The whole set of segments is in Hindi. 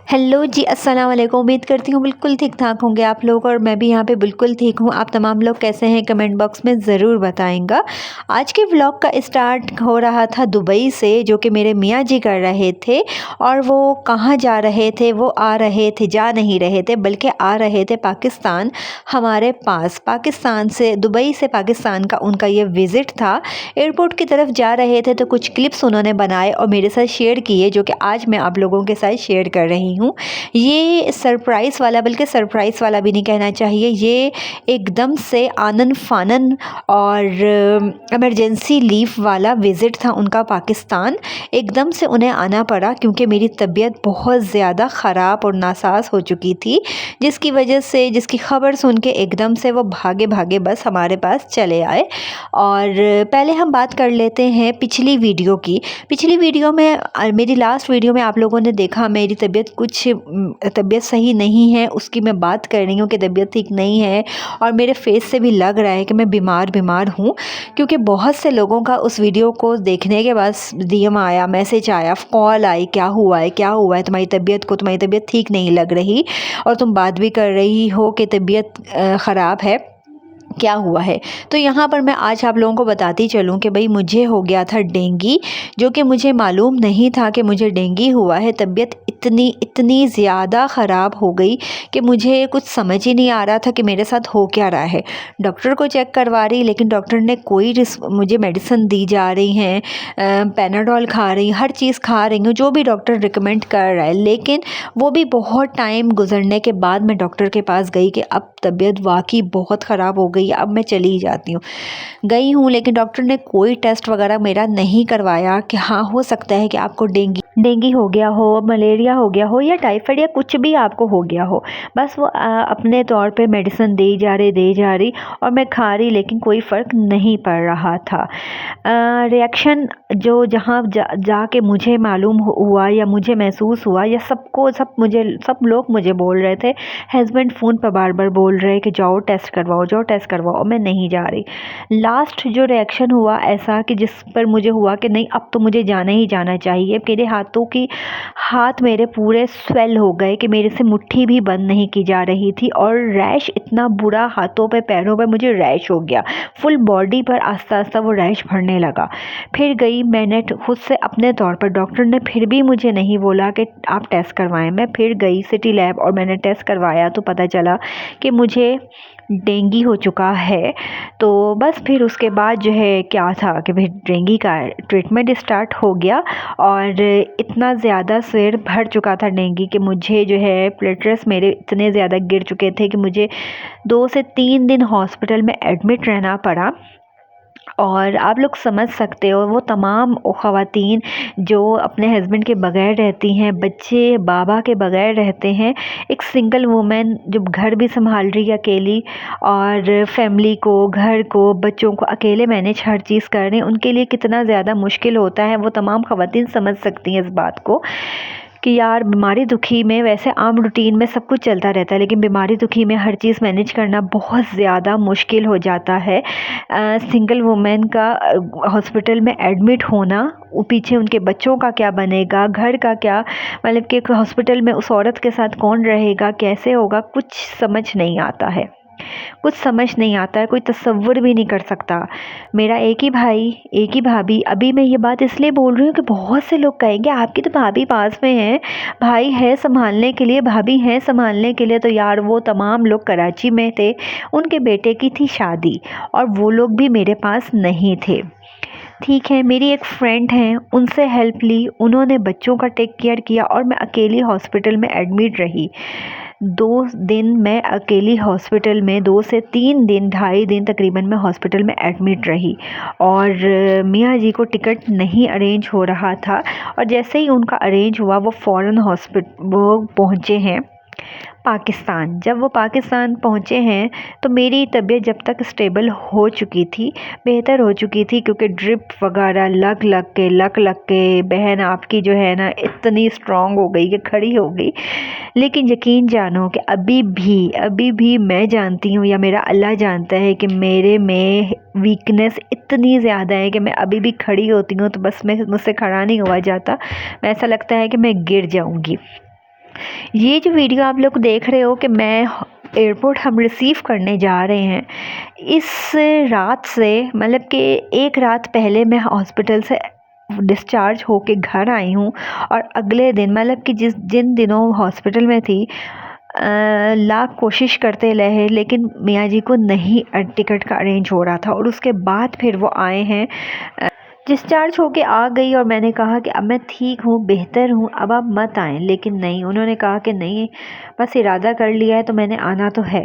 हेलो जी, अस्सलाम वालेकुम। उम्मीद करती हूँ बिल्कुल ठीक-ठाक होंगे आप लोग और मैं भी यहाँ पे बिल्कुल ठीक हूँ। आप तमाम लोग कैसे हैं कमेंट बॉक्स में ज़रूर बताएँगा। आज के व्लॉग का स्टार्ट हो रहा था दुबई से, जो कि मेरे मियाँ जी कर रहे थे और वो कहाँ जा रहे थे, वो आ रहे थे, जा नहीं रहे थे बल्कि आ रहे थे पाकिस्तान हमारे पास। पाकिस्तान से दुबई से पाकिस्तान का उनका ये विज़िट था। एयरपोर्ट की तरफ जा रहे थे तो कुछ क्लिप्स उन्होंने बनाए और मेरे साथ शेयर किए, जो कि आज मैं आप लोगों के साथ शेयर कर रही हूँ। ये सरप्राइज़ वाला, बल्कि सरप्राइज़ वाला भी नहीं कहना चाहिए, ये एकदम से आनन-फानन और इमरजेंसी लीव वाला विज़िट था उनका पाकिस्तान। एकदम से उन्हें आना पड़ा क्योंकि मेरी तबीयत बहुत ज़्यादा ख़राब और नासाज़ हो चुकी थी, जिसकी वजह से, जिसकी ख़बर सुन के एकदम से वो भागे-भागे बस हमारे पास चले आए। और पहले हम बात कर लेते हैं पिछली वीडियो की। पिछली वीडियो में मेरी लास्ट वीडियो में आप लोगों ने देखा मेरी तबीयत सही नहीं है, उसकी मैं बात कर रही हूँ कि तबीयत ठीक नहीं है और मेरे फेस से भी लग रहा है कि मैं बीमार हूँ, क्योंकि बहुत से लोगों का उस वीडियो को देखने के बाद डीएम आया, मैसेज आया, कॉल आई, क्या हुआ है, क्या हुआ है, तुम्हारी तबीयत ठीक नहीं लग रही और तुम बात भी कर रही हो कि तबीयत ख़राब है, क्या हुआ है। तो यहाँ पर मैं आज आप लोगों को बताती चलूँ कि भाई मुझे हो गया था डेंगी, जो कि मुझे मालूम नहीं था कि मुझे डेंगी हुआ है। तबीयत इतनी ज़्यादा ख़राब हो गई कि मुझे कुछ समझ ही नहीं आ रहा था कि मेरे साथ हो क्या रहा है। डॉक्टर को चेक करवा रही, लेकिन डॉक्टर ने मुझे मेडिसिन दी जा रही हैं, पैनाडोल खा रही, हर चीज़ खा रही हूँ जो भी डॉक्टर रिकमेंड कर रहा है, लेकिन वो भी बहुत टाइम गुजरने के बाद मैं डॉक्टर के पास गई कि अब तबीयत वाकई बहुत ख़राब हो गई, अब मैं चली ही जाती हूँ। गई हूँ, लेकिन डॉक्टर ने कोई टेस्ट वगैरह मेरा नहीं करवाया कि हाँ, हो सकता है कि आपको डेंगी हो गया हो, मलेरिया हो गया हो या टाइफाइड या कुछ भी आपको हो गया हो। बस वो अपने तौर पे मेडिसिन दी जा रही और मैं खा रही, लेकिन कोई फ़र्क नहीं पड़ रहा था। रिएक्शन जो जहाँ जाके मुझे मालूम हुआ या मुझे महसूस हुआ या सब लोग मुझे बोल रहे थे, हस्बैंड फ़ोन पर बार-बार बोल रहे कि जाओ टेस्ट करवाओ, मैं नहीं जा रही। लास्ट जो रिएक्शन हुआ ऐसा कि जिस पर मुझे हुआ कि नहीं, अब तो मुझे जाना ही जाना चाहिए। मेरे हाथ मेरे पूरे स्वेल हो गए कि मेरे से मुट्ठी भी बंद नहीं की जा रही थी और रैश इतना बुरा, हाथों पे पैरों पे मुझे रैश हो गया, फुल बॉडी पर आस्ता वो रैश भरने लगा। फिर गई मैंने खुद से अपने तौर पर, डॉक्टर ने फिर भी मुझे नहीं बोला कि आप टेस्ट करवाएं। मैं फिर गई सिटी लैब और मैंने टेस्ट करवाया तो पता चला कि मुझे डेंगी हो चुका है। तो बस फिर उसके बाद जो है क्या था कि भाई डेंगी का ट्रीटमेंट स्टार्ट हो गया और इतना ज़्यादा सिर भर चुका था डेंगी कि मुझे जो है प्लेटलेट्स मेरे इतने ज़्यादा गिर चुके थे कि मुझे 2 से 3 दिन हॉस्पिटल में एडमिट रहना पड़ा। और आप लोग समझ सकते हो वो तमाम ख़वातीन जो अपने हस्बैंड के बग़ैर रहती हैं, बच्चे बाबा के बग़ैर रहते हैं, एक सिंगल वुमेन जब घर भी संभाल रही है अकेली और फैमिली को, घर को, बच्चों को अकेले मैनेज हर चीज़ कर रही हैं, उनके लिए कितना ज़्यादा मुश्किल होता है। वो तमाम ख़वातीन समझ सकती हैं इस बात को कि यार बीमारी दुखी में वैसे आम रूटीन में सब कुछ चलता रहता है, लेकिन बीमारी दुखी में हर चीज़ मैनेज करना बहुत ज़्यादा मुश्किल हो जाता है। सिंगल वुमेन का हॉस्पिटल में एडमिट होना, पीछे उनके बच्चों का क्या बनेगा, घर का क्या, मतलब कि हॉस्पिटल में उस औरत के साथ कौन रहेगा, कैसे होगा, कुछ समझ नहीं आता है, कोई तसव्वुर भी नहीं कर सकता। मेरा एक ही भाई, एक ही भाभी। अभी मैं ये बात इसलिए बोल रही हूँ कि बहुत से लोग कहेंगे आपकी तो भाभी पास में है, भाई है संभालने के लिए, भाभी है संभालने के लिए। तो यार वो तमाम लोग कराची में थे, उनके बेटे की थी शादी और वो लोग भी मेरे पास नहीं थे। ठीक है, मेरी एक फ्रेंड हैं, उनसे हेल्प ली, उन्होंने बच्चों का टेक केयर किया और मैं अकेली हॉस्पिटल में एडमिट रही। 2 दिन मैं अकेली हॉस्पिटल में, 2 से 3 दिन, ढाई दिन तकरीबन मैं हॉस्पिटल में एडमिट रही और मियाँ जी को टिकट नहीं अरेंज हो रहा था और जैसे ही उनका अरेंज हुआ वो फ़ौरन वो पहुँचे हैं पाकिस्तान। जब वो पाकिस्तान पहुँचे हैं तो मेरी तबीयत जब तक स्टेबल हो चुकी थी, बेहतर हो चुकी थी, क्योंकि ड्रिप वगैरह लग के बहन आपकी जो है ना इतनी स्ट्रॉन्ग हो गई कि खड़ी हो गई। लेकिन यकीन जानो कि अभी भी मैं जानती हूँ या मेरा अल्लाह जानता है कि मेरे में वीकनेस इतनी ज़्यादा है कि मैं अभी भी खड़ी होती हूँ तो बस मुझसे खड़ा नहीं हुआ जाता, मैं ऐसा लगता है कि मैं गिर जाऊँगी। ये जो वीडियो आप लोग देख रहे हो कि मैं एयरपोर्ट हम रिसीव करने जा रहे हैं, इस रात से मतलब कि एक रात पहले मैं हॉस्पिटल से डिस्चार्ज होके घर आई हूँ। और अगले दिन मतलब कि जिन दिनों हॉस्पिटल में थी, लाख कोशिश करते रहे लेकिन मियाँ जी को नहीं टिकट का अरेंज हो रहा था। और उसके बाद फिर वो आए हैं, डिस्चार्ज होके आ गई और मैंने कहा कि अब मैं ठीक हूँ, बेहतर हूँ, अब आप मत आएँ। लेकिन नहीं, उन्होंने कहा कि नहीं, बस इरादा कर लिया है तो मैंने आना तो है,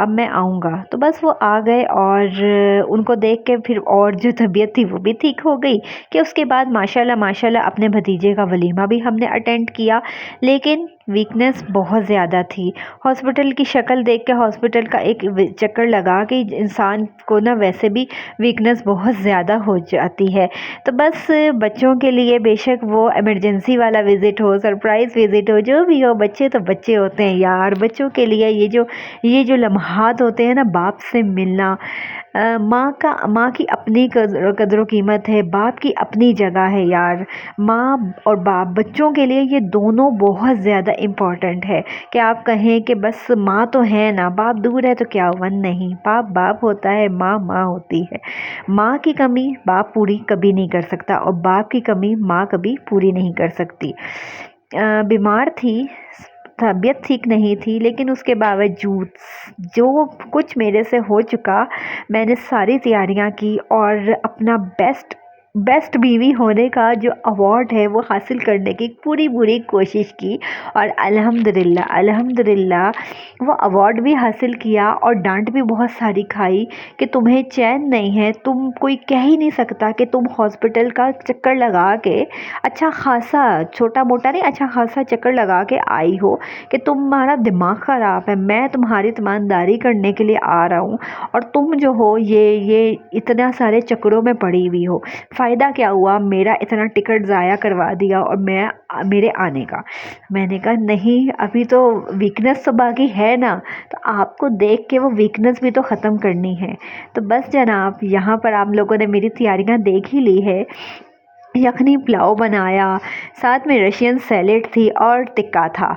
अब मैं आऊँगा। तो बस वो आ गए और उनको देख के फिर और जो तबीयत थी वो भी ठीक हो गई। कि उसके बाद माशाल्लाह माशाल्लाह अपने भतीजे का वलीमा भी हमने अटेंड किया। लेकिन वीकनेस बहुत ज़्यादा थी। हॉस्पिटल की शक्ल देख के हॉस्पिटल का एक चक्कर लगा के इंसान को ना वैसे भी वीकनेस बहुत ज़्यादा हो जाती है। तो बस बच्चों के लिए बेशक वो इमरजेंसी वाला विज़िट हो, सरप्राइज़ विज़िट हो, जो भी हो, बच्चे तो बच्चे होते हैं यार। बच्चों के लिए ये जो लम्हात होते हैं ना, बाप से मिलना, माँ की अपनी कदर कीमत है, बाप की अपनी जगह है यार। माँ और बाप बच्चों के लिए ये दोनों बहुत ज़्यादा इम्पॉर्टेंट है। कि आप कहें कि बस माँ तो है ना, बाप दूर है तो क्या हुआ, नहीं, बाप बाप होता है, माँ माँ होती है। माँ की कमी बाप पूरी कभी नहीं कर सकता और बाप की कमी माँ कभी पूरी नहीं कर सकती। बीमार थी, तबीयत ठीक नहीं थी, लेकिन उसके बावजूद जो कुछ मेरे से हो चुका, मैंने सारी तैयारियां की और अपना बेस्ट बीवी होने का जो अवार्ड है वो हासिल करने की पूरी कोशिश की। और अल्हम्दुलिल्लाह वो अवार्ड भी हासिल किया और डांट भी बहुत सारी खाई कि तुम्हें चैन नहीं है, तुम कोई कह ही नहीं सकता कि तुम हॉस्पिटल का चक्कर लगा के अच्छा खासा, छोटा मोटा नहीं, अच्छा खासा चक्कर लगा के आई हो, कि तुम्हारा दिमाग ख़राब है। मैं तुम्हारी ईमानदारी करने के लिए आ रहा हूँ और तुम जो हो ये इतना सारे चक्करों में पड़ी हुई हो। फ़ायदा क्या हुआ, मेरा इतना टिकट ज़ाया करवा दिया और मेरे आने का। मैंने कहा नहीं, अभी तो वीकनेस तो बाकी है ना, तो आपको देख के वो वीकनेस भी तो ख़त्म करनी है। तो बस जनाब, यहाँ पर आप लोगों ने मेरी तैयारियाँ देख ही ली है। यखनी पुलाव बनाया, साथ में रशियन सैलेड थी और टिक्का था।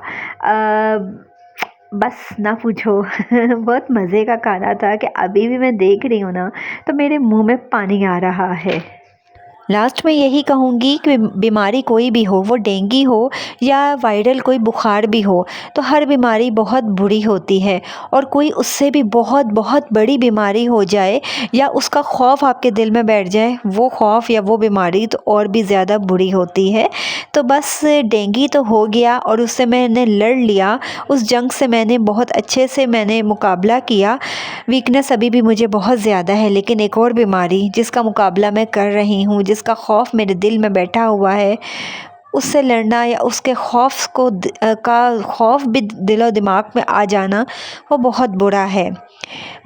बस ना पूछो बहुत मज़े का खाना था कि अभी भी मैं देख रही हूँ ना तो मेरे मुंह में पानी आ रहा है। लास्ट में यही कहूँगी कि बीमारी कोई भी हो, वो डेंगू हो या वायरल कोई बुखार भी हो, तो हर बीमारी बहुत बुरी होती है। और कोई उससे भी बहुत बहुत बड़ी बीमारी हो जाए या उसका खौफ आपके दिल में बैठ जाए, वो खौफ या वो बीमारी तो और भी ज़्यादा बुरी होती है। तो बस डेंगू तो हो गया और उससे मैंने लड़ लिया, उस जंग से मैंने बहुत अच्छे से मैंने मुकाबला किया। वीकनेस अभी भी मुझे बहुत ज़्यादा है, लेकिन एक और बीमारी जिसका मुकाबला मैं कर रही हूँ, जिसका खौफ मेरे दिल में बैठा हुआ है, उससे लड़ना या उसके खौफ का खौफ भी दिलो दिमाग में आ जाना, वो बहुत बुरा है।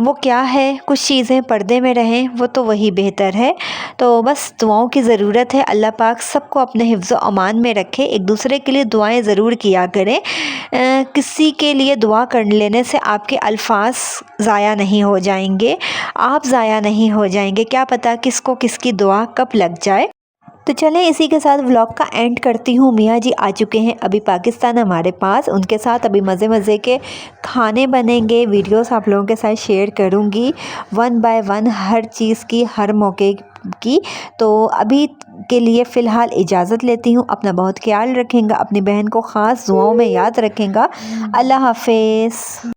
वो क्या है, कुछ चीज़ें पर्दे में रहें, वो तो वही बेहतर है। तो बस दुआओं की ज़रूरत है। अल्लाह पाक सबको अपने हिफ्ज़ व अमान में रखे। एक दूसरे के लिए दुआएं ज़रूर किया करें। किसी के लिए दुआ कर लेने से आपके अल्फाज ज़ाया नहीं हो जाएंगे, आप ज़ाया नहीं हो जाएंगे। क्या पता किसको किसकी दुआ कब लग जाए। तो चलें इसी के साथ व्लॉग का एंड करती हूँ। मियाँ जी आ चुके हैं अभी पाकिस्तान हमारे पास, उनके साथ अभी मज़े के खाने बनेंगे। वीडियोस आप लोगों के साथ शेयर करूँगी 1 बाय 1 हर चीज़ की, हर मौके की। तो अभी के लिए फ़िलहाल इजाज़त लेती हूँ। अपना बहुत ख्याल रखेंगे, अपनी बहन को ख़ास दुआओं में याद रखेंगे। अल्लाह हाफ़िज़।